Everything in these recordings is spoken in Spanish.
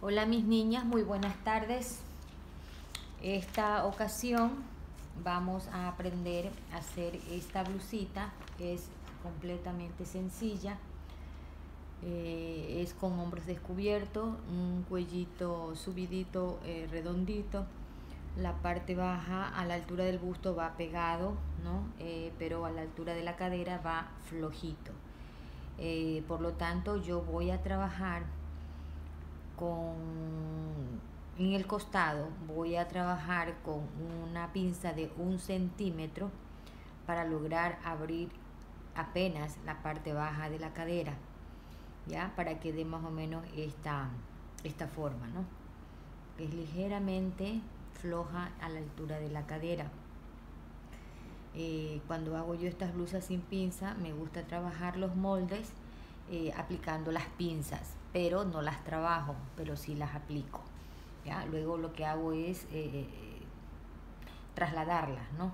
Hola mis niñas, muy buenas tardes. Esta ocasión vamos a aprender a hacer esta blusita. Es completamente sencilla. Es con hombros descubiertos, un cuellito subidito, redondito. La parte baja a la altura del busto va pegado, ¿no? Pero a la altura de la cadera va flojito. Por lo tanto, yo voy a trabajar en el costado, voy a trabajar con una pinza de 1 centímetro para lograr abrir apenas la parte baja de la cadera, ya, para que dé más o menos esta forma, ¿no? Es ligeramente floja a la altura de la cadera. Cuando hago yo estas blusas sin pinza, me gusta trabajar los moldes aplicando las pinzas, pero no las trabajo, pero sí las aplico, ¿ya? Luego lo que hago es trasladarlas, ¿no?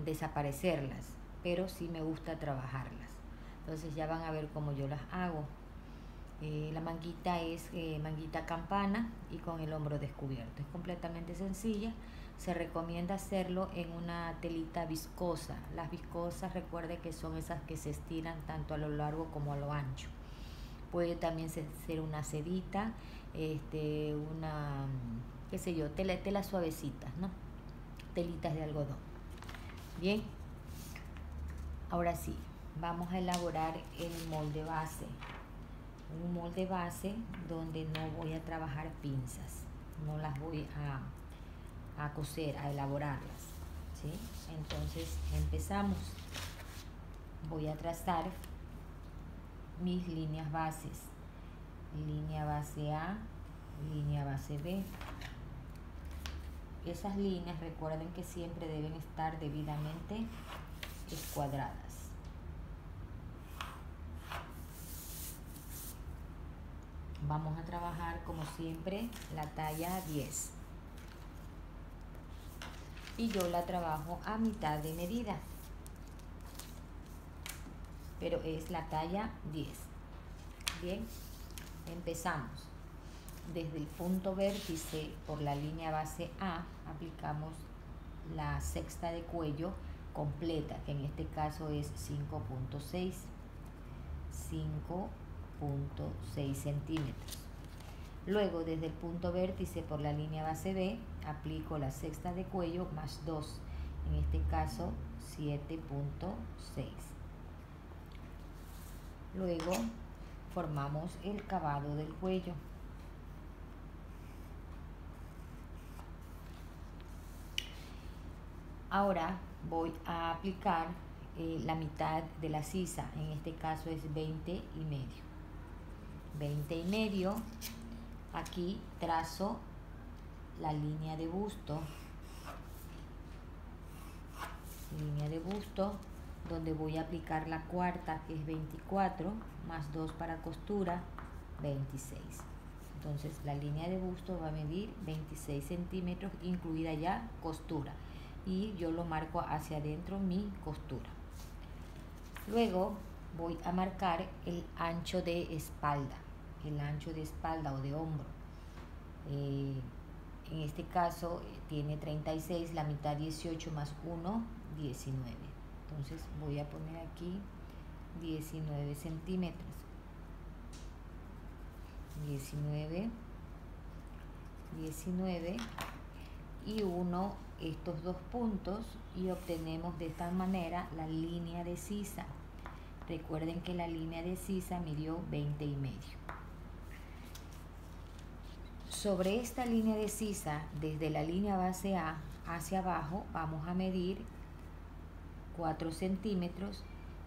Desaparecerlas, pero sí me gusta trabajarlas. Entonces ya van a ver cómo yo las hago. La manguita es manguita campana y con el hombro descubierto. Es completamente sencilla. Se recomienda hacerlo en una telita viscosa. Las viscosas, recuerde que son esas que se estiran tanto a lo largo como a lo ancho. Puede también ser una sedita, una, qué sé yo, telas suavecitas, ¿no? Telitas de algodón. Bien, ahora sí, vamos a elaborar el molde base. Un molde base donde no voy a trabajar pinzas, no las voy a coser, a elaborarlas, ¿sí? Entonces empezamos. Voy a trazar mis líneas bases, línea base A, línea base B. Esas líneas, recuerden que siempre deben estar debidamente escuadradas. Vamos a trabajar como siempre la talla 10 y yo la trabajo a mitad de medida, pero es la talla 10. Bien, empezamos. Desde el punto vértice por la línea base A aplicamos la sexta de cuello completa, que en este caso es 5.6 centímetros. Luego desde el punto vértice por la línea base B aplico la sexta de cuello más 2, en este caso 7.6. Luego formamos el cavado del cuello. Ahora voy a aplicar la mitad de la sisa, en este caso es 20 y medio. 20 y medio, aquí trazo la línea de busto, donde voy a aplicar la cuarta, que es 24, más 2 para costura, 26. Entonces la línea de busto va a medir 26 centímetros, incluida ya costura, y yo lo marco hacia adentro mi costura. Luego voy a marcar el ancho de espalda, o de hombro. En este caso tiene 36, la mitad 18 más 1, 19. Entonces voy a poner aquí 19 centímetros. 19 y uno estos dos puntos y obtenemos de esta manera la línea de sisa. Recuerden que la línea de sisa midió 20 y medio. Sobre esta línea de sisa, desde la línea base A hacia abajo, vamos a medir 4 centímetros,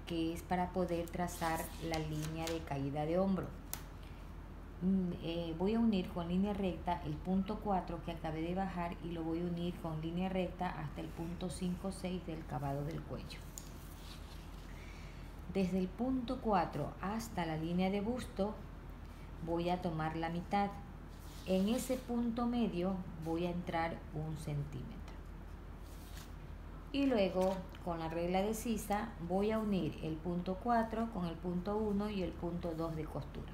que es para poder trazar la línea de caída de hombro. Voy a unir con línea recta el punto 4 que acabé de bajar y lo voy a unir con línea recta hasta el punto 5,6 del cavado del cuello. Desde el punto 4 hasta la línea de busto voy a tomar la mitad. En ese punto medio voy a entrar 1 centímetro. Y luego con la regla de sisa voy a unir el punto 4 con el punto 1 y el punto 2 de costura.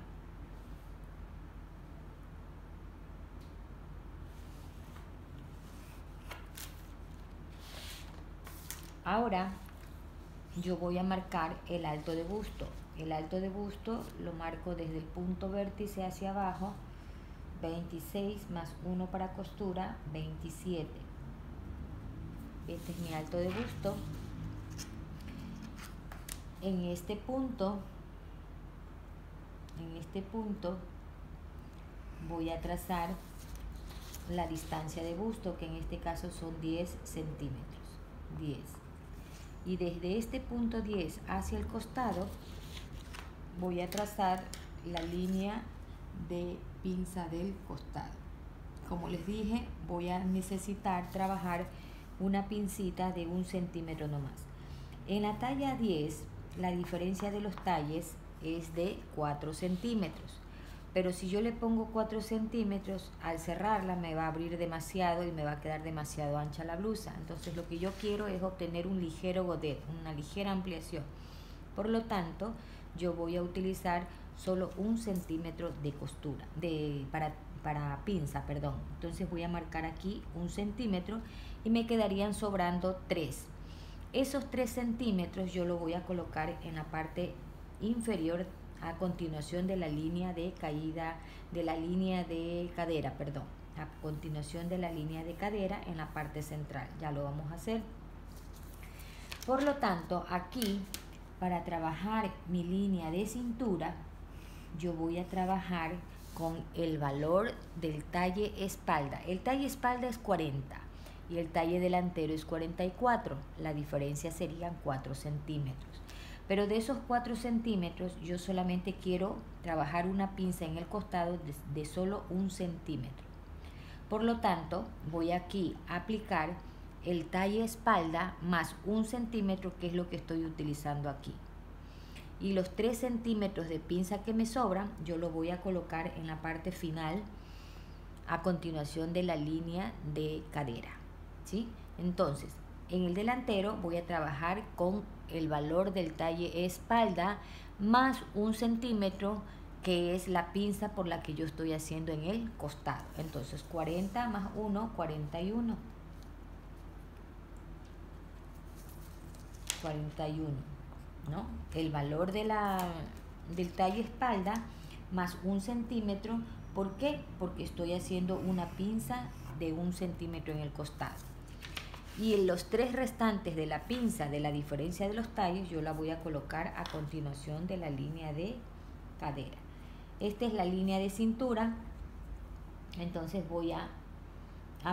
Ahora yo voy a marcar el alto de busto. El alto de busto lo marco desde el punto vértice hacia abajo, 26 más 1 para costura, 27. Este es mi alto de busto. En este punto voy a trazar la distancia de busto, que en este caso son 10 centímetros. 10. Y desde este punto 10 hacia el costado voy a trazar la línea de pinza del costado. Como les dije, voy a necesitar trabajar una pincita de 1 centímetro nomás. En la talla 10, la diferencia de los talles es de 4 centímetros. Pero si yo le pongo 4 centímetros, al cerrarla me va a abrir demasiado y me va a quedar demasiado ancha la blusa. Entonces lo que yo quiero es obtener un ligero godet, una ligera ampliación. Por lo tanto, yo voy a utilizar solo 1 centímetro de costura, para pinza, perdón. Entonces voy a marcar aquí 1 centímetro y me quedarían sobrando 3. Esos 3 centímetros yo lo voy a colocar en la parte inferior a continuación de la línea de caída, de la línea de cadera, perdón. A continuación de la línea de cadera en la parte central. Ya lo vamos a hacer. Por lo tanto, aquí, para trabajar mi línea de cintura, yo voy a trabajar con el valor del talle espalda. El talle espalda es 40 y el talle delantero es 44. La diferencia serían 4 centímetros. Pero de esos 4 centímetros yo solamente quiero trabajar una pinza en el costado de solo 1 centímetro. Por lo tanto, voy aquí a aplicar el talle espalda más 1 centímetro, que es lo que estoy utilizando aquí. Y los 3 centímetros de pinza que me sobran, yo lo voy a colocar en la parte final a continuación de la línea de cadera, ¿sí? Entonces, en el delantero voy a trabajar con el valor del talle espalda más 1 centímetro, que es la pinza por la que yo estoy haciendo en el costado. Entonces 40 más 1, 41. 41, ¿no? El valor del talle espalda más 1 centímetro. ¿Por qué? Porque estoy haciendo una pinza de 1 centímetro en el costado. Y en los 3 restantes de la pinza de la diferencia de los talles yo la voy a colocar a continuación de la línea de cadera. Esta es la línea de cintura. Entonces voy a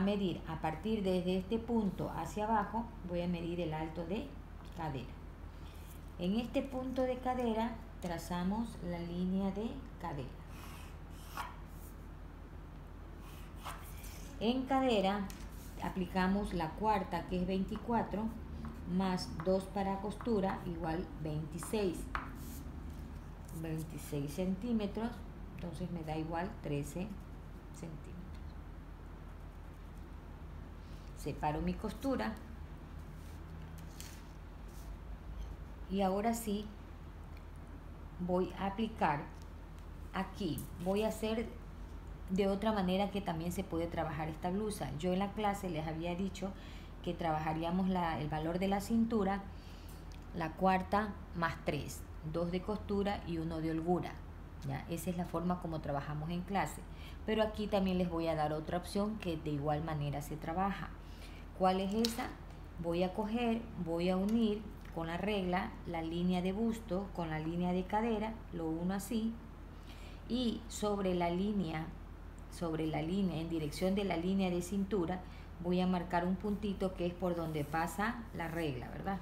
medir a partir desde este punto hacia abajo, voy a medir el alto de cadera. En este punto de cadera trazamos la línea de cadera. En cadera aplicamos la cuarta, que es 24, más 2 para costura, igual 26. 26 centímetros, entonces me da igual 13 centímetros. Separo mi costura. Y ahora sí, voy a aplicar aquí. Voy a hacer de otra manera que también se puede trabajar esta blusa. Yo en la clase les había dicho que trabajaríamos el valor de la cintura, la cuarta más 3, 2 de costura y 1 de holgura. ¿Ya? Esa es la forma como trabajamos en clase. Pero aquí también les voy a dar otra opción que de igual manera se trabaja. ¿Cuál es esa? Voy a coger, voy a unir con la regla la línea de busto con la línea de cadera, lo uno así, y sobre la línea, en dirección de la línea de cintura, voy a marcar un puntito que es por donde pasa la regla, ¿verdad?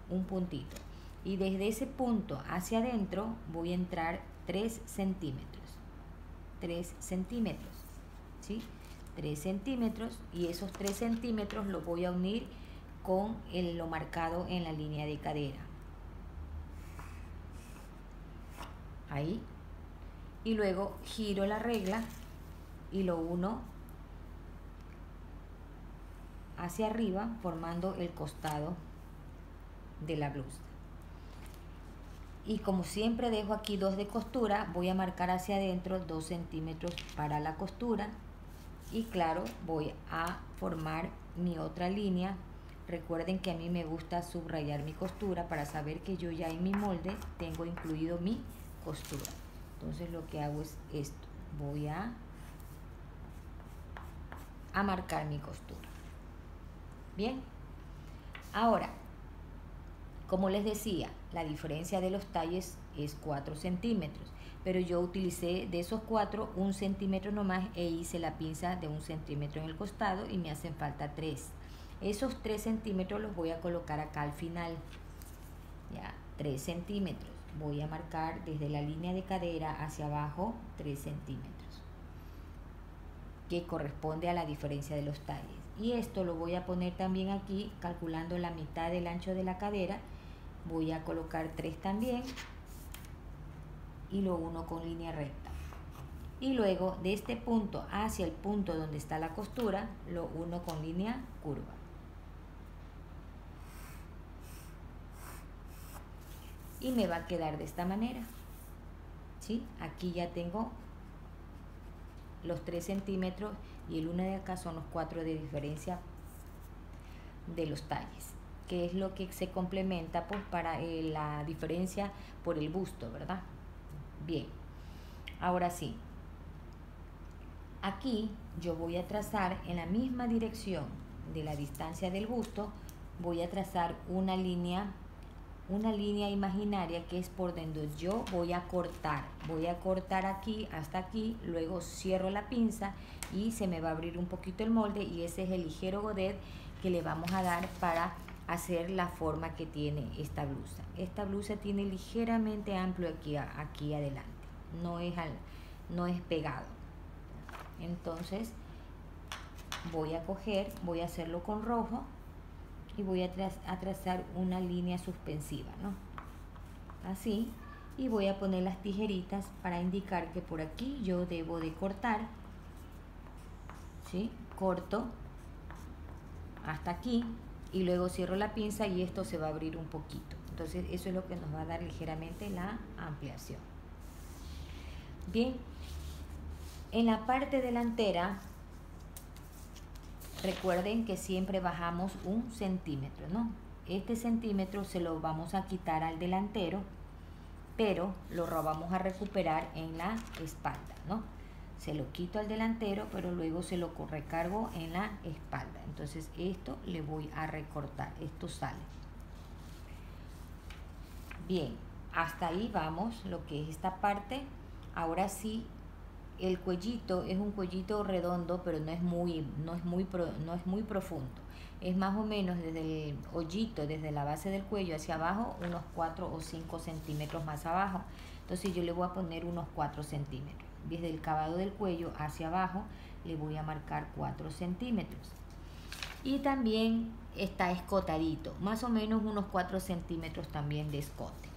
Un puntito. Y desde ese punto hacia adentro voy a entrar 3 centímetros. 3 centímetros, ¿sí? 3 centímetros, y esos 3 centímetros los voy a unir con lo marcado en la línea de cadera. Ahí. Y luego giro la regla y lo uno hacia arriba, formando el costado de la blusa. Y como siempre dejo aquí 2 de costura, voy a marcar hacia adentro 2 centímetros para la costura. Y claro, voy a formar mi otra línea Recuerden que a mí me gusta subrayar mi costura para saber que yo ya en mi molde tengo incluido mi costura. Entonces lo que hago es esto, voy a marcar mi costura. Bien, ahora, como les decía, la diferencia de los talles es 4 centímetros, pero yo utilicé de esos 4 1 centímetro nomás e hice la pinza de 1 centímetro en el costado y me hacen falta 3. Esos 3 centímetros los voy a colocar acá al final, ya, 3 centímetros. Voy a marcar desde la línea de cadera hacia abajo 3 centímetros, que corresponde a la diferencia de los talles. Y esto lo voy a poner también aquí, calculando la mitad del ancho de la cadera. Voy a colocar 3 también y lo uno con línea recta. Y luego de este punto hacia el punto donde está la costura, lo uno con línea curva. Y me va a quedar de esta manera. ¿Sí? Aquí ya tengo los 3 centímetros y el uno de acá son los 4 de diferencia de los talles, que es lo que se complementa pues para la diferencia por el busto, ¿verdad? Bien, ahora sí, aquí yo voy a trazar en la misma dirección de la distancia del busto, voy a trazar una línea imaginaria que es por donde yo voy a cortar aquí hasta aquí, luego cierro la pinza y se me va a abrir un poquito el molde y ese es el ligero godet que le vamos a dar para hacer la forma que tiene esta blusa. Esta blusa tiene ligeramente amplio aquí adelante, no es pegado. Entonces voy a hacerlo con rojo y voy a trazar una línea suspensiva, ¿no? Así, y voy a poner las tijeritas para indicar que por aquí yo debo de cortar, ¿sí? Corto hasta aquí y luego cierro la pinza y esto se va a abrir un poquito. Entonces eso es lo que nos va a dar ligeramente la ampliación. Bien, en la parte delantera recuerden que siempre bajamos 1 centímetro, ¿no? Este centímetro se lo vamos a quitar al delantero, pero lo vamos a recuperar en la espalda, ¿no? Se lo quito al delantero, pero luego se lo recargo en la espalda. Entonces esto le voy a recortar, esto sale. Bien, hasta ahí vamos, lo que es esta parte. Ahora sí, el cuellito es un cuellito redondo, pero no es muy profundo. Es más o menos desde el hoyito, desde la base del cuello hacia abajo, unos 4 o 5 centímetros más abajo. Entonces yo le voy a poner unos 4 centímetros. Desde el cavado del cuello hacia abajo le voy a marcar 4 centímetros. Y también está escotadito, más o menos unos 4 centímetros también de escote,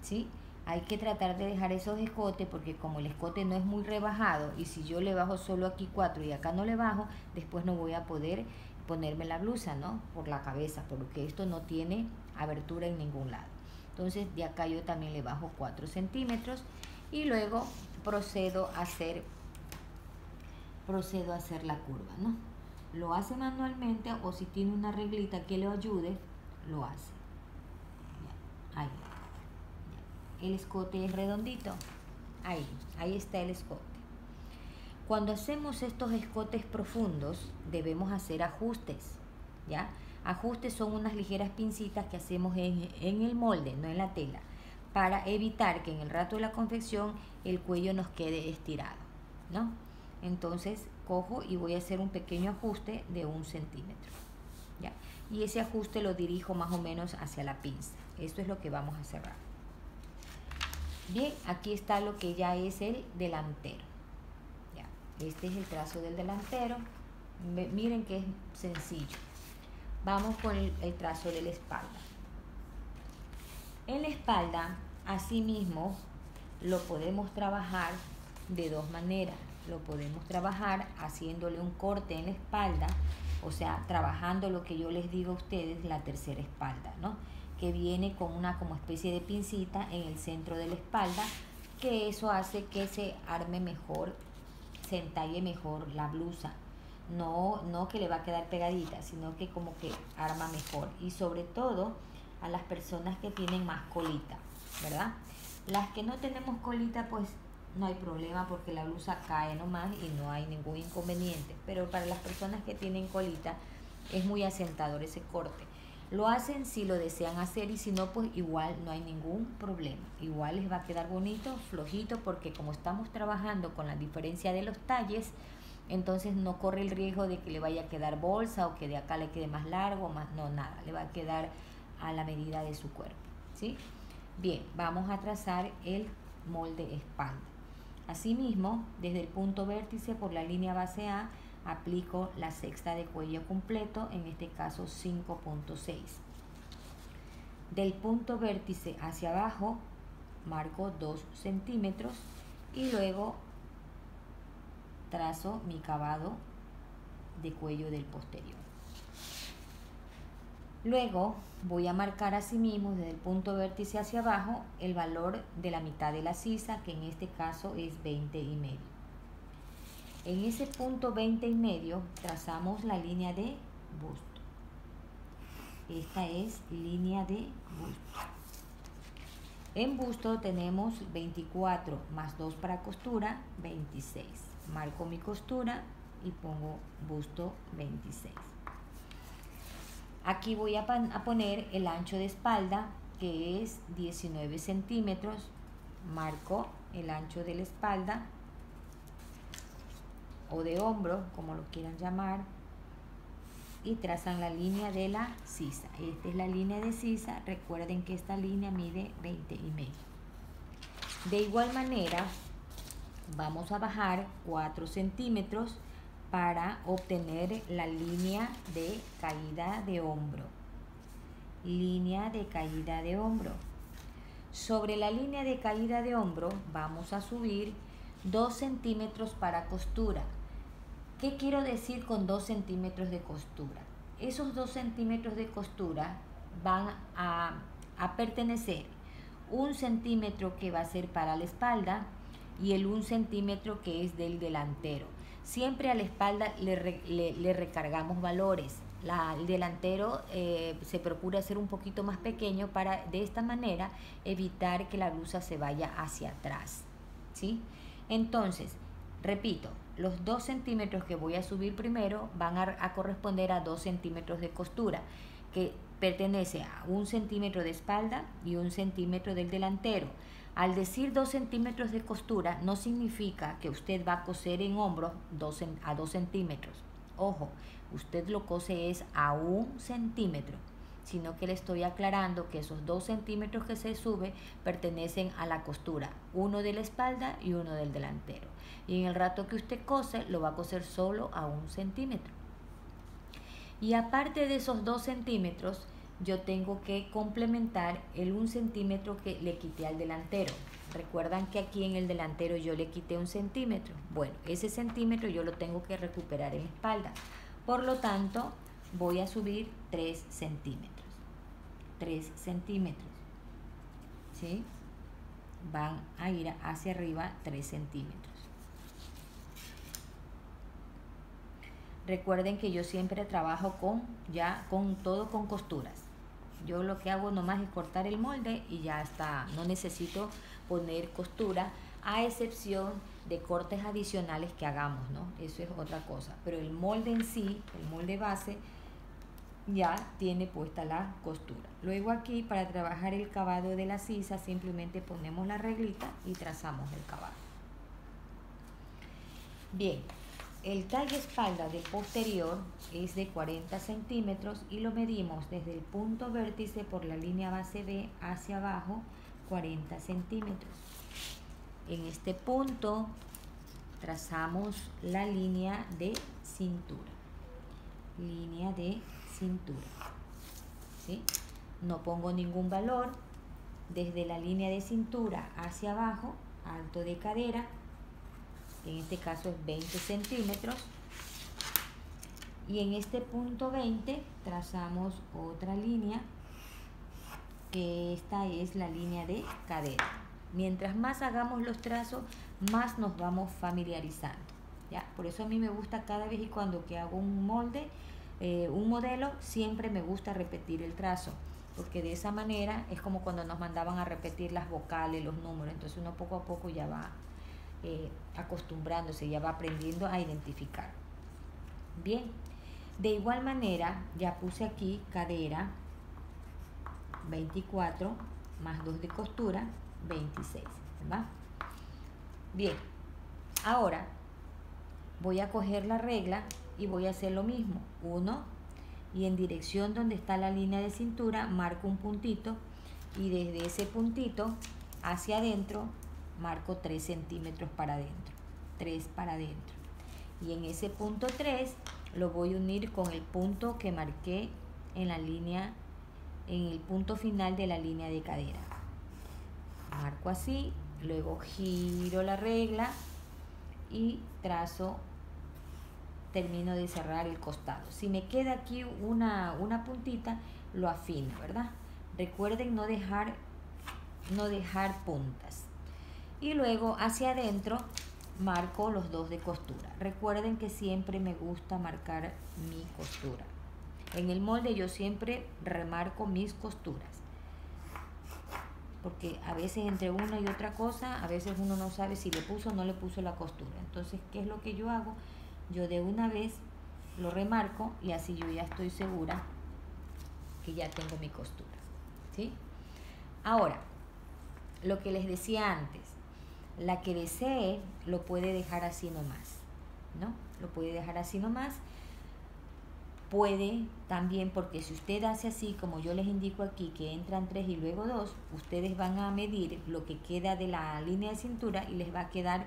¿sí? Hay que tratar de dejar esos escotes porque como el escote no es muy rebajado y si yo le bajo solo aquí 4 y acá no le bajo, después no voy a poder ponerme la blusa, ¿no? Por la cabeza, porque esto no tiene abertura en ningún lado. Entonces de acá yo también le bajo 4 centímetros y luego procedo a hacer la curva, ¿no? Lo hace manualmente o si tiene una reglita que le ayude, lo hace. Ahí. El escote es redondito, ahí está el escote. Cuando hacemos estos escotes profundos debemos hacer ajustes, ¿ya? Ajustes son unas ligeras pincitas que hacemos en el molde, no en la tela, para evitar que en el rato de la confección el cuello nos quede estirado, ¿no? Entonces cojo y voy a hacer un pequeño ajuste de 1 centímetro, ¿ya? Y ese ajuste lo dirijo más o menos hacia la pinza. Esto es lo que vamos a cerrar. Bien, aquí está lo que ya es el delantero. Ya, este es el trazo del delantero. Miren que es sencillo. Vamos con el trazo de la espalda. En la espalda, asimismo, lo podemos trabajar de dos maneras. Lo podemos trabajar haciéndole un corte en la espalda, o sea, trabajando lo que yo les digo a ustedes, la tercera espalda, ¿no? Que viene con una como especie de pincita en el centro de la espalda, que eso hace que se arme mejor, se entalle mejor la blusa. no que le va a quedar pegadita, sino que como que arma mejor. Y sobre todo a las personas que tienen más colita, ¿verdad? Las que no tenemos colita, pues no hay problema porque la blusa cae nomás y no hay ningún inconveniente. Pero para las personas que tienen colita es muy asentador ese corte. Lo hacen si lo desean hacer y si no, pues igual no hay ningún problema. Igual les va a quedar bonito, flojito, porque como estamos trabajando con la diferencia de los talles, entonces no corre el riesgo de que le vaya a quedar bolsa o que de acá le quede más largo, más no, nada, le va a quedar a la medida de su cuerpo, ¿sí? Bien, vamos a trazar el molde espalda. Asimismo, desde el punto vértice por la línea base A, aplico la sexta de cuello completo, en este caso 5.6. Del punto vértice hacia abajo, marco 2 centímetros y luego trazo mi cavado de cuello del posterior. Luego voy a marcar asimismo desde el punto vértice hacia abajo el valor de la mitad de la sisa, que en este caso es 20,5. En ese punto 20,5 trazamos la línea de busto. Esta es línea de busto. En busto tenemos 24 más 2 para costura, 26. Marco mi costura y pongo busto 26. Aquí voy a poner el ancho de espalda, que es 19 centímetros. Marco el ancho de la espalda o de hombro, como lo quieran llamar, y trazan la línea de la sisa. Esta es la línea de sisa. Recuerden que esta línea mide 20,5. De igual manera, vamos a bajar 4 centímetros para obtener la línea de caída de hombro. Línea de caída de hombro. Sobre la línea de caída de hombro vamos a subir 2 centímetros para costura. ¿Qué quiero decir con 2 centímetros de costura? Esos 2 centímetros de costura van a pertenecer 1 centímetro que va a ser para la espalda y el 1 centímetro que es del delantero. Siempre a la espalda le recargamos valores. El delantero se procura hacer un poquito más pequeño para de esta manera evitar que la blusa se vaya hacia atrás, ¿sí? Entonces, repito, los 2 centímetros que voy a subir primero van a corresponder a 2 centímetros de costura, que pertenece a 1 centímetro de espalda y 1 centímetro del delantero. Al decir 2 centímetros de costura, no significa que usted va a coser en hombros a 2 centímetros. Ojo, usted lo cose es a 1 centímetro, sino que le estoy aclarando que esos 2 centímetros que se sube pertenecen a la costura, uno de la espalda y uno del delantero. Y en el rato que usted cose, lo va a coser solo a 1 centímetro. Y aparte de esos 2 centímetros, yo tengo que complementar el 1 centímetro que le quité al delantero. Recuerdan que aquí en el delantero yo le quité 1 centímetro. Bueno, ese centímetro yo lo tengo que recuperar en la espalda. Por lo tanto, voy a subir 3 centímetros. 3 centímetros. ¿Sí? Van a ir hacia arriba 3 centímetros. Recuerden que yo siempre trabajo con costuras. Yo lo que hago nomás es cortar el molde y ya está. No necesito poner costura, a excepción de cortes adicionales que hagamos, ¿no? Eso es otra cosa. Pero el molde en sí, el molde base, ya tiene puesta la costura. Luego aquí, para trabajar el cavado de la sisa, simplemente ponemos la reglita y trazamos el cavado. Bien. El talle espalda del posterior es de 40 centímetros y lo medimos desde el punto vértice por la línea base B hacia abajo 40 centímetros. En este punto trazamos la línea de cintura. Línea de cintura. ¿Sí? No pongo ningún valor. Desde la línea de cintura hacia abajo, alto de cadera, en este caso es 20 centímetros, y en este punto 20 trazamos otra línea, que esta es la línea de cadera. Mientras más hagamos los trazos, más nos vamos familiarizando. ¿ya? Por eso a mí me gusta cada vez y cuando que hago un molde, un modelo, siempre me gusta repetir el trazo, porque de esa manera es como cuando nos mandaban a repetir las vocales, los números, entonces uno poco a poco ya va acostumbrándose, ya va aprendiendo a identificar. Bien, de igual manera ya puse aquí cadera 24 más 2 de costura 26, ¿verdad? Bien, ahora voy a coger la regla y voy a hacer lo mismo, 1, y en dirección donde está la línea de cintura marco un puntito y desde ese puntito hacia adentro marco 3 centímetros para adentro, 3 para adentro, y en ese punto 3 lo voy a unir con el punto que marqué en la línea, en el punto final de la línea de cadera. Marco así, luego giro la regla y trazo, termino de cerrar el costado. Si me queda aquí una puntita, lo afino, ¿verdad? Recuerden no dejar puntas. Y luego hacia adentro marco los 2 de costura. Recuerden que siempre me gusta marcar mi costura. En el molde yo siempre remarco mis costuras, porque a veces entre una y otra cosa, a veces uno no sabe si le puso o no le puso la costura. Entonces, ¿qué es lo que yo hago? Yo de una vez lo remarco y así yo ya estoy segura que ya tengo mi costura, ¿sí? Ahora, lo que les decía antes, la que desee lo puede dejar así nomás, ¿no? Lo puede dejar así nomás. Puede también, porque si usted hace así, como yo les indico aquí, que entran 3 y luego 2, ustedes van a medir lo que queda de la línea de cintura y les va a quedar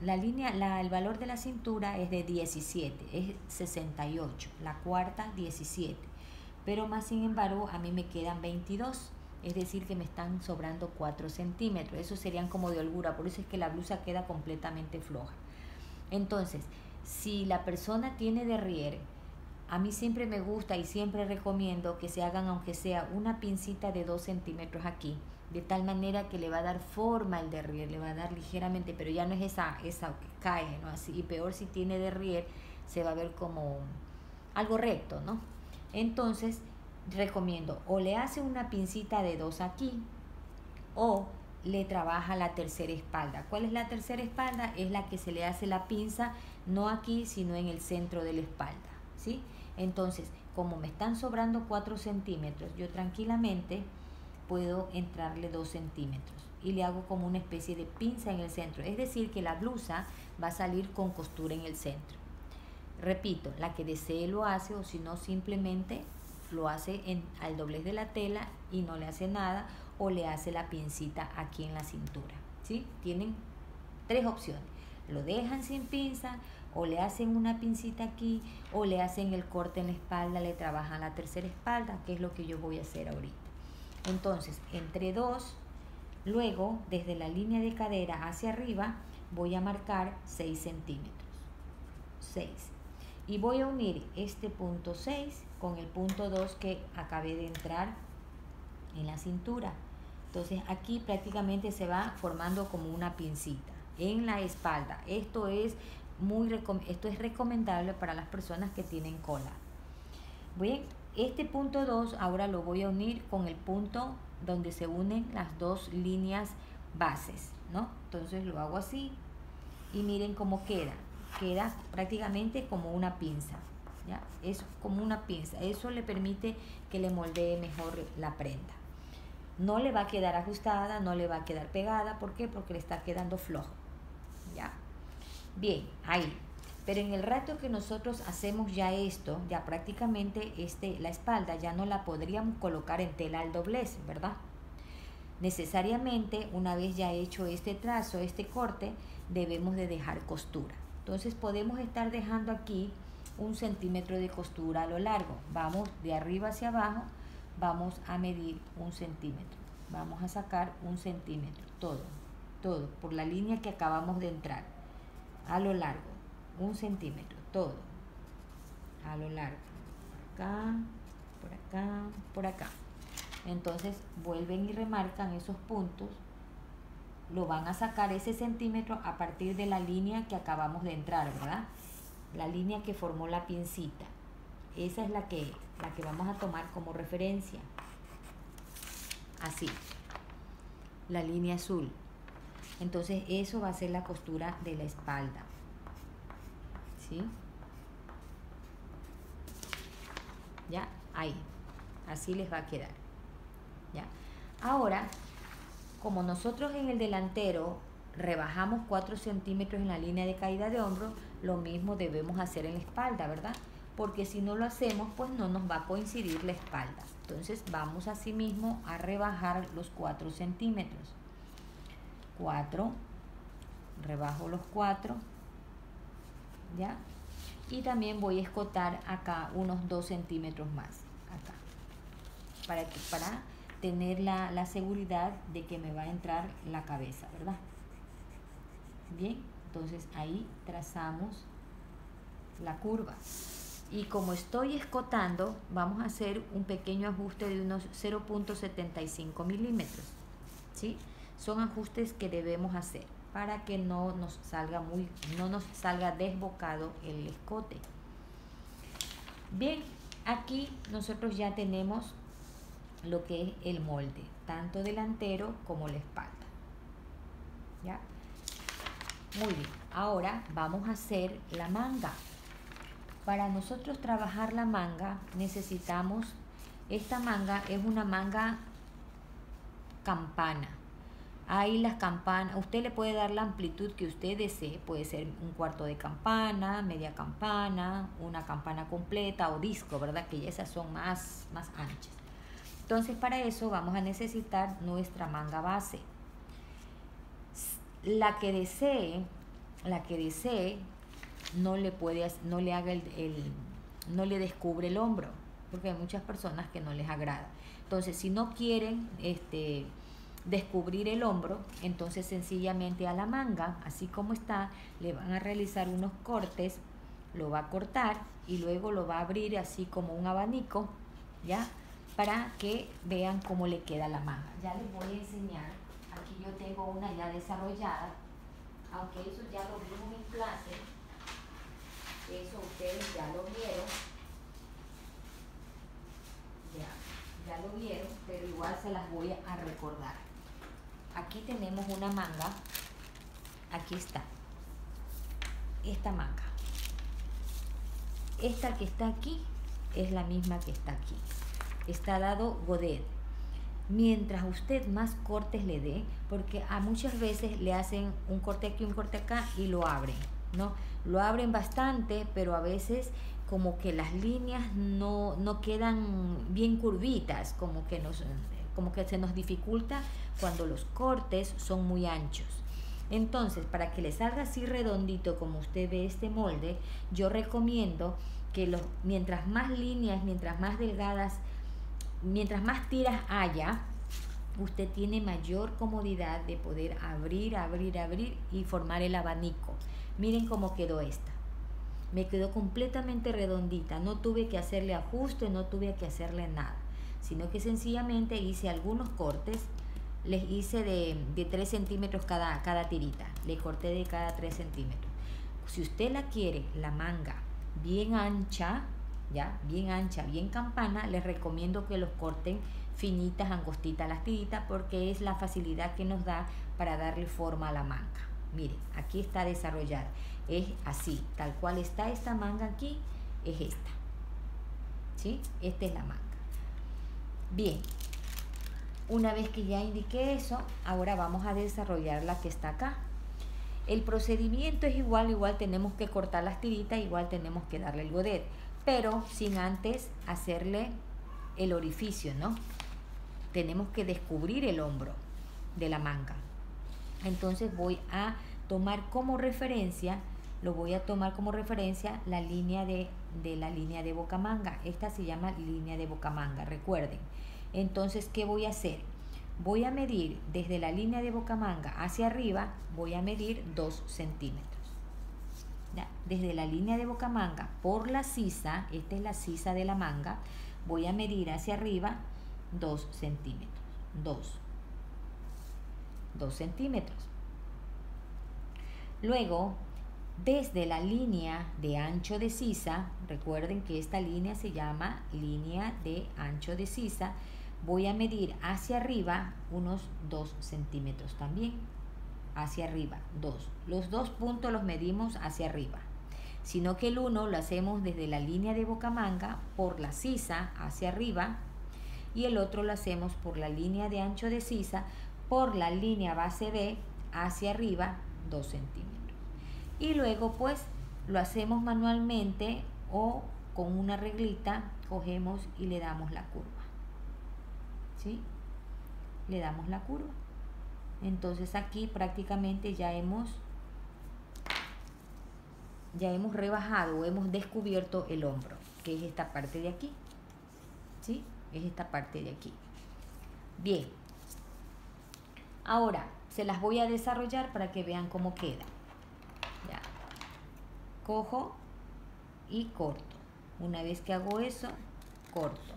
la línea, el valor de la cintura es de 17, es 68, la cuarta 17, pero más sin embargo a mí me quedan 22, es decir que me están sobrando 4 centímetros, eso serían como de holgura, por eso es que la blusa queda completamente floja. Entonces, si la persona tiene derrière, a mí siempre me gusta y siempre recomiendo que se hagan aunque sea una pincita de 2 centímetros aquí, de tal manera que le va a dar forma el derrière, le va a dar ligeramente, pero ya no es esa que cae, ¿no? Así, y peor si tiene derrière, se va a ver como algo recto, ¿no? Entonces, recomiendo o le hace una pincita de 2 aquí o le trabaja la tercera espalda. ¿Cuál es la tercera espalda? Es la que se le hace la pinza no aquí, sino en el centro de la espalda, ¿sí? Entonces, como me están sobrando 4 centímetros, yo tranquilamente puedo entrarle 2 centímetros y le hago como una especie de pinza en el centro. Es decir, que la blusa va a salir con costura en el centro. Repito, la que desee lo hace, o si no, simplemente lo hace al doblez de la tela y no le hace nada, o le hace la pincita aquí en la cintura, ¿sí? Tienen 3 opciones. Lo dejan sin pinza, o le hacen una pincita aquí, o le hacen el corte en la espalda, le trabajan la tercera espalda, que es lo que yo voy a hacer ahorita. Entonces, entre 2, luego desde la línea de cadera hacia arriba voy a marcar 6 centímetros. 6. Y voy a unir este punto 6 con el punto 2 que acabé de entrar en la cintura. Entonces aquí prácticamente se va formando como una pincita en la espalda. Esto es recomendable para las personas que tienen cola. Bien, este punto 2 ahora lo voy a unir con el punto donde se unen las 2 líneas bases, ¿no? Entonces lo hago así y miren cómo queda. Queda prácticamente como una pinza, ¿ya? Es como una pinza. Eso le permite que le moldee mejor la prenda. No le va a quedar ajustada, no le va a quedar pegada. ¿Por qué? Porque le está quedando flojo, ¿ya? Bien, ahí. Pero en el rato que nosotros hacemos ya esto, ya prácticamente la espalda ya no la podríamos colocar en tela al doblez, ¿verdad? Necesariamente, una vez ya hecho este trazo, este corte, debemos de dejar costura. Entonces podemos estar dejando aquí 1 centímetro de costura a lo largo. Vamos de arriba hacia abajo, vamos a medir 1 centímetro. Vamos a sacar 1 centímetro, todo, por la línea que acabamos de entrar. A lo largo, 1 centímetro, todo. A lo largo. Por acá, por acá, por acá. Entonces vuelven y remarcan esos puntos lo van a sacar ese centímetro a partir de la línea que acabamos de entrar, ¿verdad? La línea que formó la pincita. Esa es la que vamos a tomar como referencia. Así. La línea azul. Entonces eso va a ser la costura de la espalda. ¿Sí? Ya, ahí. Así les va a quedar. ¿Ya? Ahora, como nosotros en el delantero rebajamos 4 centímetros en la línea de caída de hombro, lo mismo debemos hacer en la espalda, ¿verdad? Porque si no lo hacemos, pues no nos va a coincidir la espalda. Entonces vamos así mismo a rebajar los 4 centímetros. 4, rebajo los 4, ¿ya? Y también voy a escotar acá unos 2 centímetros más, acá, para tener la seguridad de que me va a entrar la cabeza, ¿verdad? Bien, entonces ahí trazamos la curva. Y como estoy escotando, vamos a hacer un pequeño ajuste de unos 0.75 milímetros, ¿sí? Son ajustes que debemos hacer para que no nos salga desbocado el escote. Bien, aquí nosotros ya tenemos lo que es el molde, tanto delantero como la espalda. ¿Ya? Muy bien, ahora vamos a hacer la manga. Para nosotros trabajar la manga necesitamos, esta manga es una manga campana. Ahí las campanas, usted le puede dar la amplitud que usted desee, puede ser un cuarto de campana, media campana, una campana completa o disco, ¿verdad? Que ya esas son más anchas. Entonces para eso vamos a necesitar nuestra manga base. La que desee, no le descubre el hombro, porque hay muchas personas que no les agrada. Entonces si no quieren descubrir el hombro, entonces sencillamente a la manga, así como está, le van a realizar unos cortes, lo va a cortar y luego lo va a abrir así como un abanico, ¿ya? Para que vean cómo le queda la manga. Ya les voy a enseñar, aquí yo tengo una ya desarrollada, aunque eso ya lo vimos en clase, eso ustedes ya lo vieron, ya lo vieron, pero igual se las voy a recordar. Aquí tenemos una manga, aquí está, esta manga. Esta que está aquí es la misma que está aquí. Está dado godet. Mientras usted más cortes le dé, porque a muchas veces le hacen un corte aquí, un corte acá y lo abren, ¿no? Lo abren bastante, pero a veces como que las líneas no quedan bien curvitas, como que se nos dificulta cuando los cortes son muy anchos. Entonces, para que le salga así redondito como usted ve este molde, yo recomiendo que mientras más líneas, mientras más delgadas, mientras más tiras haya, usted tiene mayor comodidad de poder abrir y formar el abanico. Miren cómo quedó esta. Me quedó completamente redondita, no tuve que hacerle ajuste, no tuve que hacerle nada, sino que sencillamente hice algunos cortes, les hice de 3 centímetros cada tirita, le corté de cada 3 centímetros. Si usted la quiere, la manga bien ancha, ya, bien ancha, bien campana, les recomiendo que los corten finitas, angostitas las tiritas, porque es la facilidad que nos da para darle forma a la manga. Miren, aquí está desarrollada, es así, tal cual está esta manga aquí, es esta, ¿sí? Esta es la manga. Bien, una vez que ya indiqué eso, ahora vamos a desarrollar la que está acá. El procedimiento es igual tenemos que cortar las tiritas, igual tenemos que darle el godet, pero sin antes hacerle el orificio, ¿no? Tenemos que descubrir el hombro de la manga. Entonces voy a tomar como referencia, la línea de bocamanga. Esta se llama línea de bocamanga, recuerden. Entonces, ¿qué voy a hacer? Voy a medir desde la línea de bocamanga hacia arriba, voy a medir 2 centímetros. ¿Ya? Desde la línea de bocamanga por la sisa, esta es la sisa de la manga, voy a medir hacia arriba 2 centímetros. 2. 2 centímetros. Luego, desde la línea de ancho de sisa, recuerden que esta línea se llama línea de ancho de sisa, voy a medir hacia arriba unos 2 centímetros también. Hacia arriba, 2. Los 2 puntos los medimos hacia arriba. Sino que el 1 lo hacemos desde la línea de bocamanga por la sisa hacia arriba. Y el otro lo hacemos por la línea de ancho de sisa por la línea base B hacia arriba 2 centímetros. Y luego pues lo hacemos manualmente o con una reglita cogemos y le damos la curva. ¿Sí? Le damos la curva. Entonces aquí prácticamente ya hemos rebajado o hemos descubierto el hombro, que es esta parte de aquí. ¿Sí? Es esta parte de aquí. Bien. Ahora se las voy a desarrollar para que vean cómo queda. Ya. Cojo y corto. Una vez que hago eso, corto.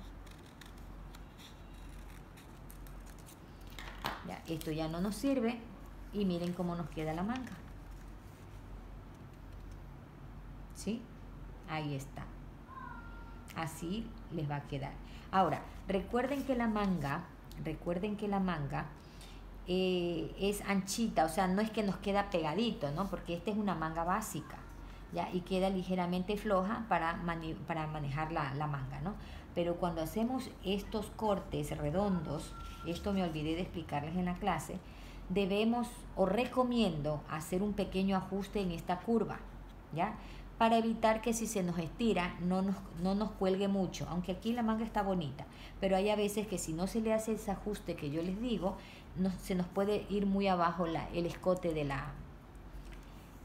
Ya, esto ya no nos sirve y miren cómo nos queda la manga. ¿Sí? Ahí está. Así les va a quedar. Ahora, recuerden que la manga es anchita, o sea, no es que nos queda pegadito, ¿no? Porque esta es una manga básica, ¿ya? Y queda ligeramente floja para manejar la manga, ¿no? Pero cuando hacemos estos cortes redondos, esto me olvidé de explicarles en la clase, debemos o recomiendo hacer un pequeño ajuste en esta curva, ¿ya? Para evitar que si se nos estira no nos cuelgue mucho, aunque aquí la manga está bonita, pero hay a veces que si no se le hace ese ajuste que yo les digo, se nos puede ir muy abajo el escote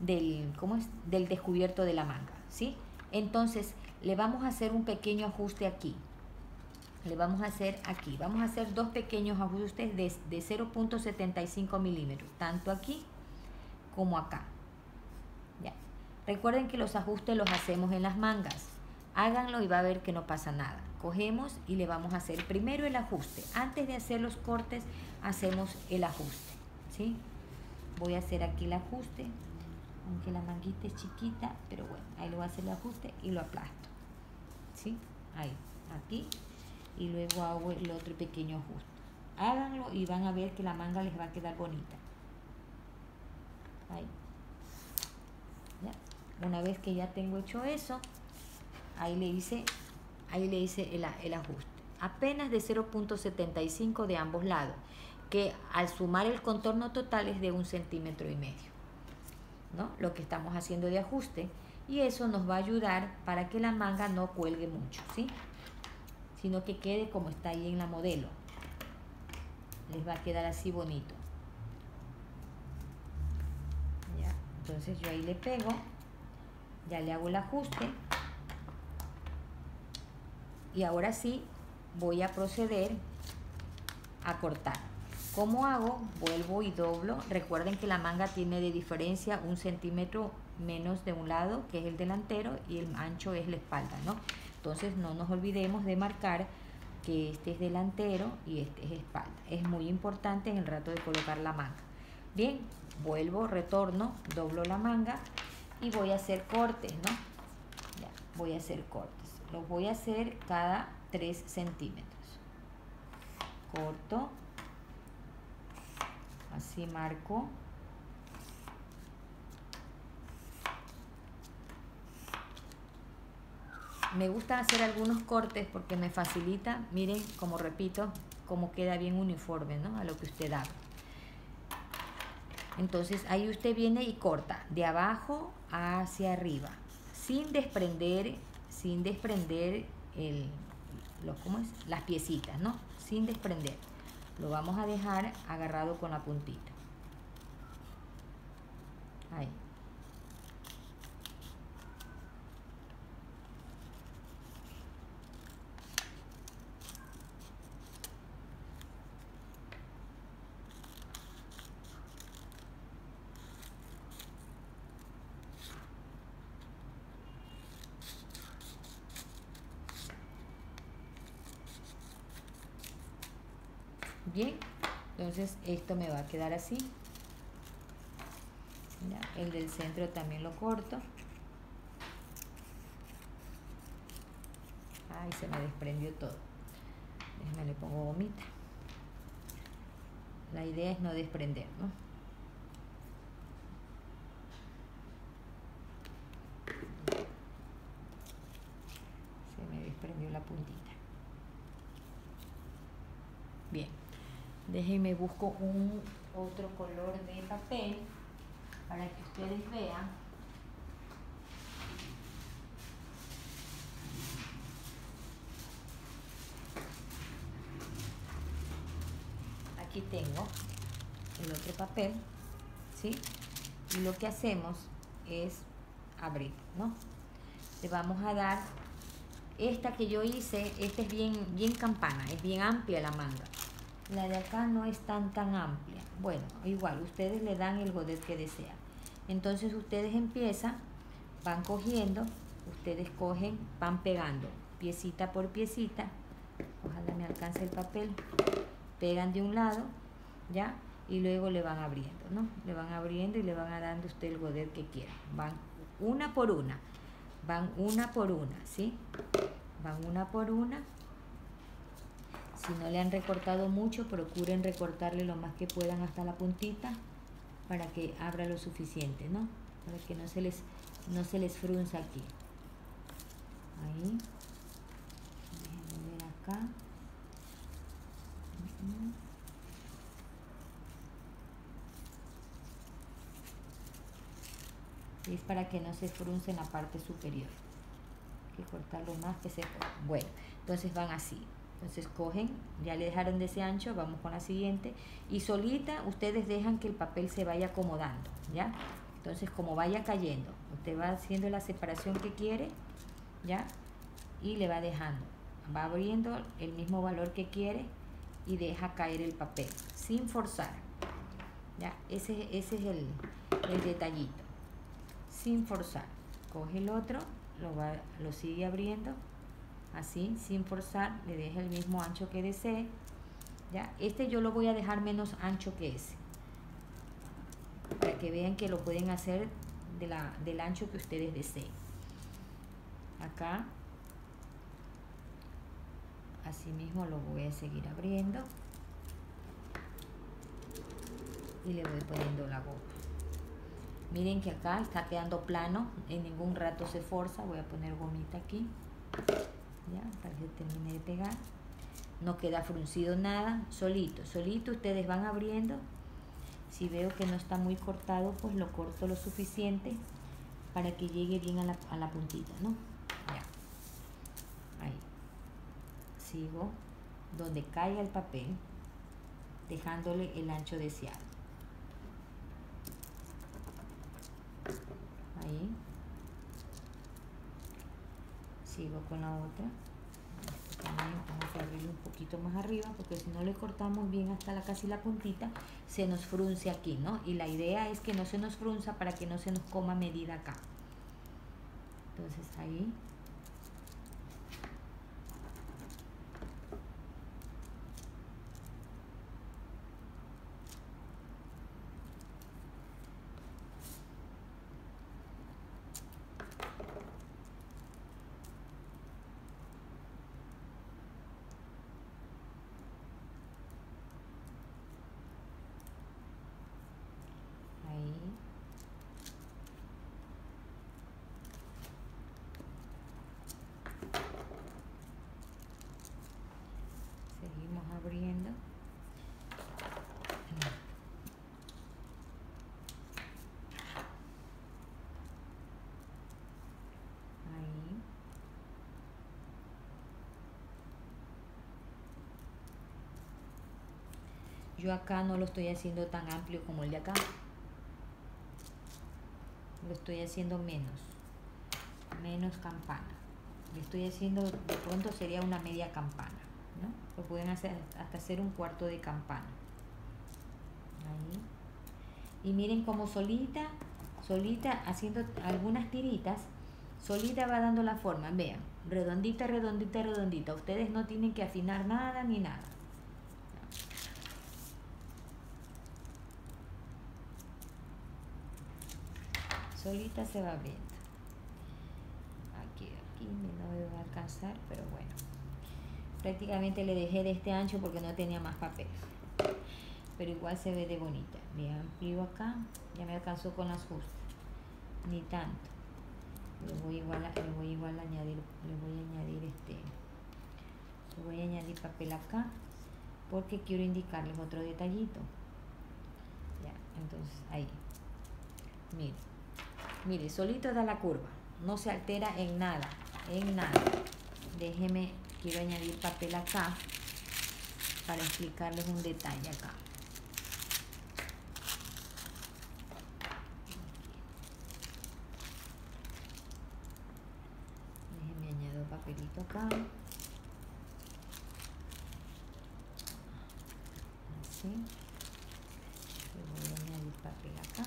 del descubierto de la manga, ¿sí? Entonces le vamos a hacer un pequeño ajuste aquí. Vamos a hacer 2 pequeños ajustes de 0.75 milímetros, tanto aquí como acá. Ya. Recuerden que los ajustes los hacemos en las mangas. Háganlo y va a ver que no pasa nada. Cogemos y le vamos a hacer primero el ajuste. Antes de hacer los cortes, hacemos el ajuste, ¿sí? Voy a hacer aquí el ajuste, aunque la manguita es chiquita, pero bueno, ahí lo voy a hacer el ajuste y lo aplasto, ¿sí? Ahí, aquí. Y luego hago el otro pequeño ajuste. Háganlo y van a ver que la manga les va a quedar bonita. Ahí. ¿Ya? Una vez que ya tengo hecho eso, ahí le hice el ajuste. Apenas de 0.75 de ambos lados, que al sumar el contorno total es de 1,5 centímetros, ¿no? Lo que estamos haciendo de ajuste. Y eso nos va a ayudar para que la manga no cuelgue mucho, ¿sí? Sino que quede como está ahí en la modelo. Les va a quedar así bonito. Ya, entonces yo ahí le pego, ya le hago el ajuste. Y ahora sí voy a proceder a cortar. ¿Cómo hago? Vuelvo y doblo. Recuerden que la manga tiene de diferencia 1 centímetro menos de un lado, que es el delantero, y el ancho es la espalda, ¿no? Entonces no nos olvidemos de marcar que este es delantero y este es espalda. Es muy importante en el rato de colocar la manga. Bien, vuelvo, retorno, doblo la manga y voy a hacer cortes, ¿no? Ya, voy a hacer cortes. Los voy a hacer cada 3 centímetros. Corto. Así marco. Me gusta hacer algunos cortes porque me facilita, miren, como repito, cómo queda bien uniforme, ¿no? A lo que usted haga. Entonces ahí usted viene y corta de abajo hacia arriba, sin desprender las piecitas, ¿no? Sin desprender. Lo vamos a dejar agarrado con la puntita. Ahí. Bien, Entonces esto me va a quedar así. ¿Ya? El del centro también lo corto. Ay, se me desprendió todo. Déjame, le pongo gomita. La idea es no desprender, ¿no? Se me desprendió la puntita. Bien. Déjenme busco un otro color de papel para que ustedes vean. Aquí tengo el otro papel, ¿sí? Y lo que hacemos es abrir, ¿no? Le vamos a dar esta que yo hice. Esta es bien campana, es bien amplia la manga. La de acá no es tan amplia. Bueno, igual ustedes le dan el godet que desean. Entonces ustedes empiezan, van cogiendo, ustedes cogen, van pegando piecita por piecita. Ojalá me alcance el papel. Pegan de un lado, ¿ya? Y luego le van abriendo, ¿no? Le van abriendo y le van a dando usted el godet que quieran. Van una por una. Van una por una, ¿sí? Van una por una. Si no le han recortado mucho, procuren recortarle lo más que puedan hasta la puntita para que abra lo suficiente, ¿no? Para que no se les frunza aquí. Ahí. Déjenme ver acá. Y es para que no se frunce en la parte superior. Hay que cortarlo más que se pueda. Bueno, entonces van así. Entonces cogen, ya le dejaron de ese ancho, vamos con la siguiente. Y solita ustedes dejan que el papel se vaya acomodando, ¿ya? Entonces como vaya cayendo, usted va haciendo la separación que quiere, ¿ya? Y le va dejando. Va abriendo el mismo valor que quiere y deja caer el papel, sin forzar. ¿Ya? Ese es el detallito. Sin forzar. Coge el otro, lo sigue abriendo, así, sin forzar, le deja el mismo ancho que desee. ¿Ya? Este yo lo voy a dejar menos ancho que ese, para que vean que lo pueden hacer del ancho que ustedes deseen. Acá, así mismo lo voy a seguir abriendo y le voy poniendo la goma. Miren que acá está quedando plano, en ningún rato se forza. Voy a poner gomita aquí, ya, para que termine de pegar. No queda fruncido nada, solito ustedes van abriendo. Si veo que no está muy cortado, pues lo corto lo suficiente para que llegue bien a la puntita, ¿no? Ya. Ahí. Sigo donde caiga el papel, dejándole el ancho deseado. Ahí. Sigo con la otra. También vamos a abrirlo un poquito más arriba, porque si no le cortamos bien hasta casi la puntita, se nos frunce aquí, ¿no? Y la idea es que no se nos frunza para que no se nos coma medida acá. Entonces ahí. Seguimos abriendo. Ahí. Yo acá no lo estoy haciendo tan amplio como el de acá. Lo estoy haciendo menos campana. Le estoy haciendo, de pronto sería una media campana, ¿no? Lo pueden hacer hasta hacer un cuarto de campana. Ahí. Y miren como solita, haciendo algunas tiritas, solita va dando la forma. Vean, redondita, redondita, redondita. Ustedes no tienen que afinar nada ni nada. solita se va abriendo. Aquí no me va a alcanzar, pero bueno. Prácticamente le dejé de este ancho porque no tenía más papel. Pero igual se ve de bonita. Me amplío acá, ya me alcanzó con las justas. Ni tanto. Le voy igual a añadir, le voy a añadir papel acá porque quiero indicarles otro detallito. Ya, entonces ahí. Mire, solito da la curva, no se altera en nada, Déjeme, quiero añadir papel acá para explicarles un detalle acá. Déjeme añado papelito acá. Así. Le voy a añadir papel acá.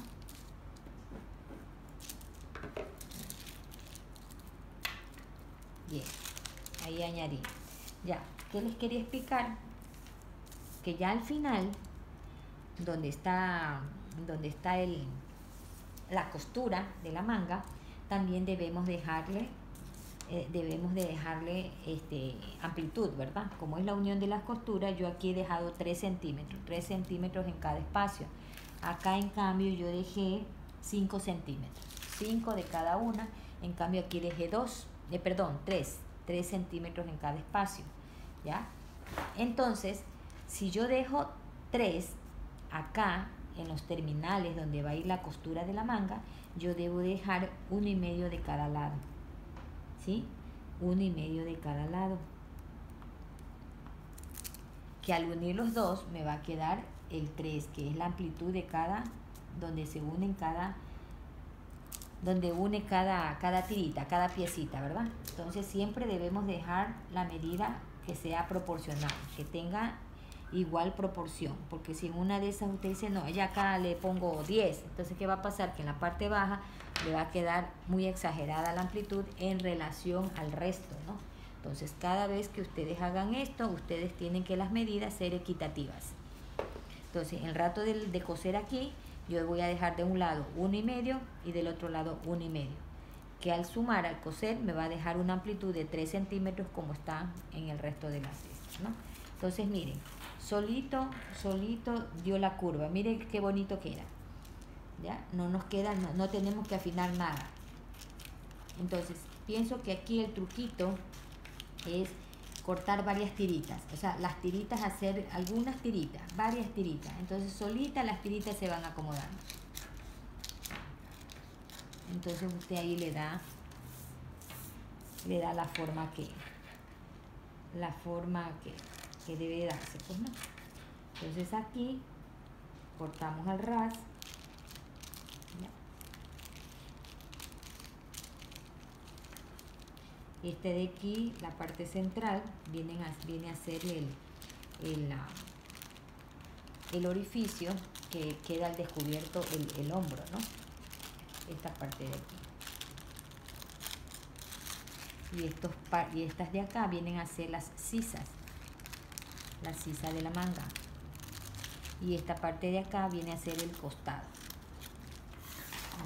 Bien, ahí añadí. Ya, ¿qué les quería explicar? Que ya al final, donde está la costura de la manga, también debemos de dejarle amplitud, ¿verdad? Como es la unión de las costuras, yo aquí he dejado 3 centímetros en cada espacio. Acá en cambio yo dejé 5 centímetros, 5 de cada una. En cambio aquí dejé 3 centímetros en cada espacio, ¿ya? Entonces, si yo dejo 3 acá en los terminales donde va a ir la costura de la manga, yo debo dejar 1,5 de cada lado, ¿sí? 1,5 de cada lado, que al unir los dos me va a quedar el 3, que es la amplitud de cada, donde se unen cada tirita, cada piecita, ¿verdad? Entonces siempre debemos dejar la medida que sea proporcional, que tenga igual proporción, porque si en una de esas usted dice, no, ya acá le pongo 10, entonces ¿qué va a pasar? Que en la parte baja le va a quedar muy exagerada la amplitud en relación al resto, ¿no? Entonces cada vez que ustedes hagan esto, ustedes tienen que las medidas ser equitativas. Entonces en el rato de coser aquí, yo voy a dejar de un lado 1,5 y del otro lado 1,5, que al sumar, al coser, me va a dejar una amplitud de 3 centímetros como está en el resto de las cestas, ¿no? Entonces miren, solito dio la curva. Miren qué bonito queda. ¿Ya? No nos queda, no tenemos que afinar nada. Entonces pienso que aquí el truquito es cortar varias tiritas, o sea, las tiritas, hacer algunas tiritas, varias tiritas. Entonces solitas las tiritas se van acomodando. Entonces usted ahí le da la forma que debe darse, pues, ¿no? Entonces aquí cortamos al ras. Este de aquí, la parte central, viene a ser el orificio que queda al descubierto el hombro, ¿no? Esta parte de aquí. Y estas de acá vienen a ser las sisas, la sisa de la manga. Y esta parte de acá viene a ser el costado.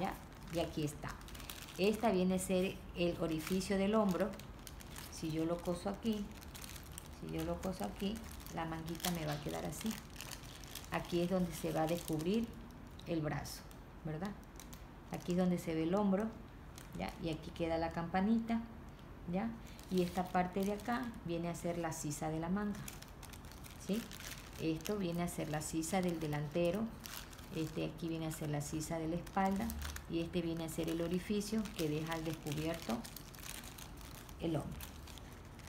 ¿Ya? Y aquí está. Esta viene a ser el orificio del hombro. Si yo lo coso aquí, la manguita me va a quedar así. Aquí es donde se va a descubrir el brazo, ¿verdad? Aquí es donde se ve el hombro, ¿ya? Y aquí queda la campanita, ¿ya? Y esta parte de acá viene a ser la sisa de la manga, ¿sí? Esto viene a ser la sisa del delantero. Aquí viene a ser la sisa de la espalda. Y este viene a ser el orificio que deja al descubierto el hombro,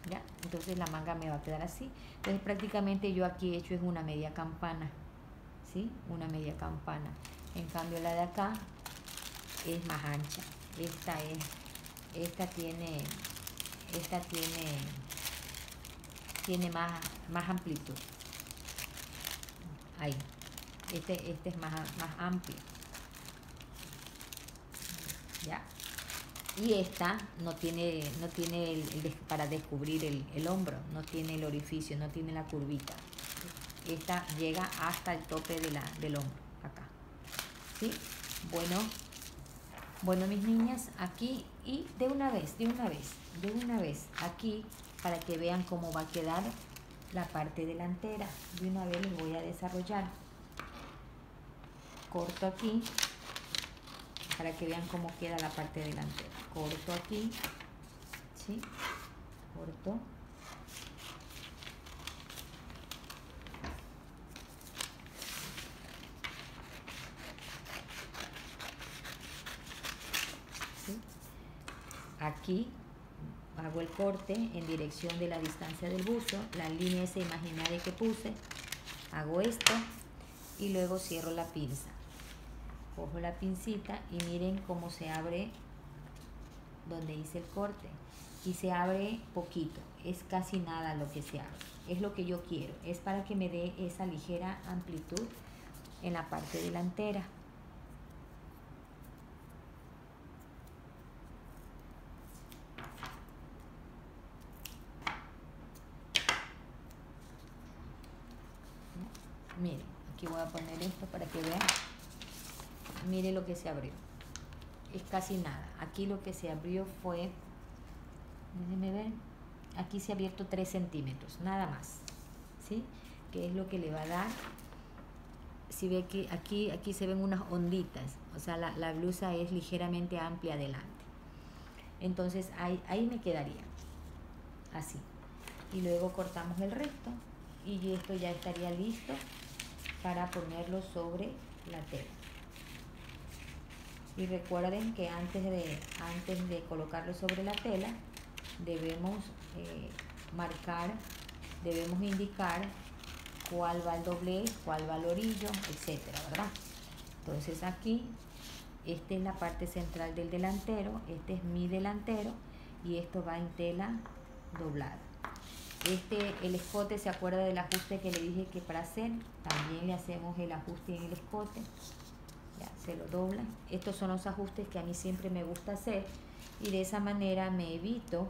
¿ya? Entonces la manga me va a quedar así. Entonces prácticamente yo aquí he hecho es una media campana, ¿sí? Una media campana. En cambio la de acá es más ancha. Esta tiene más amplitud. Ahí. Este es más amplio. ¿Ya? Y esta no tiene para descubrir el hombro, no tiene el orificio, no tiene la curvita. Esta llega hasta el tope del hombro, acá. ¿Sí? Bueno, Bueno, mis niñas, aquí y de una vez, aquí para que vean cómo va a quedar la parte delantera. De una vez les voy a desarrollar. Corto aquí para que vean cómo queda la parte delantera. Corto aquí, ¿sí? Corto. ¿Sí? Aquí hago el corte en dirección de la distancia del buzo, la línea esa imaginaria que puse, hago esto y luego cierro la pinza. Cojo la pincita y miren cómo se abre donde hice el corte. Y se abre poquito, es casi nada lo que se abre. Es lo que yo quiero, es para que me dé esa ligera amplitud en la parte delantera. Miren, aquí voy a poner esto para que vean. Miren lo que se abrió. Es casi nada. Aquí lo que se abrió fue, déjenme ver, aquí se ha abierto 3 centímetros, nada más, ¿sí? Que es lo que le va a dar. Si ve que aquí se ven unas onditas, o sea, la blusa es ligeramente amplia adelante. Entonces ahí me quedaría, así. Y luego cortamos el resto y esto ya estaría listo para ponerlo sobre la tela. Y recuerden que antes de colocarlo sobre la tela debemos marcar, debemos indicar cuál va el doblez, cuál va el orillo, etcétera, ¿verdad? Entonces aquí, esta es la parte central del delantero, este es mi delantero y esto va en tela doblada. El escote, ¿se acuerda del ajuste que le dije que para hacer? También le hacemos el ajuste en el escote. Ya, se lo doblan. Estos son los ajustes que a mí siempre me gusta hacer y de esa manera me evito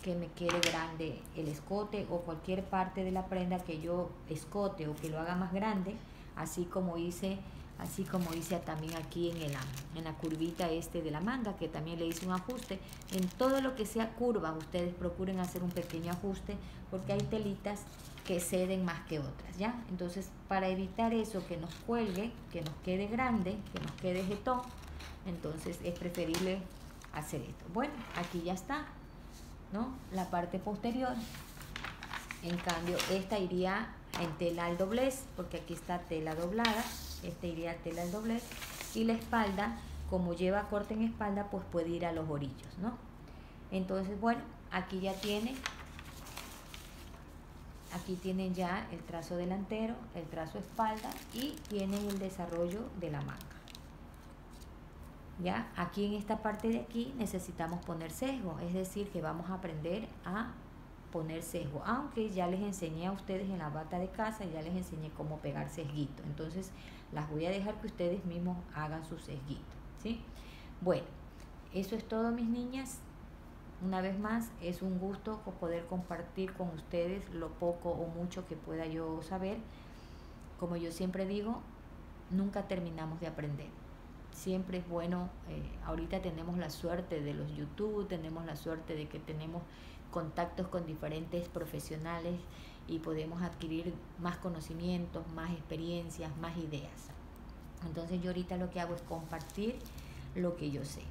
que me quede grande el escote o cualquier parte de la prenda que yo escote o que lo haga más grande, así como hice también aquí en la curvita de la manga, que también le hice un ajuste. En todo lo que sea curva ustedes procuren hacer un pequeño ajuste porque hay telitas que ceden más que otras, ¿ya? Entonces, para evitar eso, que nos cuelgue, que nos quede grande, que nos quede jetón, entonces es preferible hacer esto. Bueno, aquí ya está, ¿no? La parte posterior, en cambio, esta iría en tela al doblez, porque aquí está tela doblada, esta iría a tela al doblez, y la espalda, como lleva corte en espalda, pues puede ir a los orillos, ¿no? Entonces, bueno, aquí ya tienen. Aquí tienen ya el trazo delantero, el trazo espalda y tienen el desarrollo de la manga. Ya, aquí en esta parte de aquí necesitamos poner sesgo, es decir, que vamos a aprender a poner sesgo, aunque ya les enseñé a ustedes en la bata de casa, ya les enseñé cómo pegar sesguito. Entonces, las voy a dejar que ustedes mismos hagan su sesguito, ¿sí? Bueno, eso es todo, mis niñas. Una vez más, es un gusto poder compartir con ustedes lo poco o mucho que pueda yo saber. Como yo siempre digo, nunca terminamos de aprender. Siempre es bueno, ahorita tenemos la suerte de los YouTube, tenemos la suerte de que tenemos contactos con diferentes profesionales y podemos adquirir más conocimientos, más experiencias, más ideas. Entonces yo ahorita lo que hago es compartir lo que yo sé.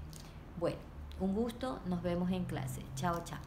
Bueno, un gusto, nos vemos en clase. Chao, chao.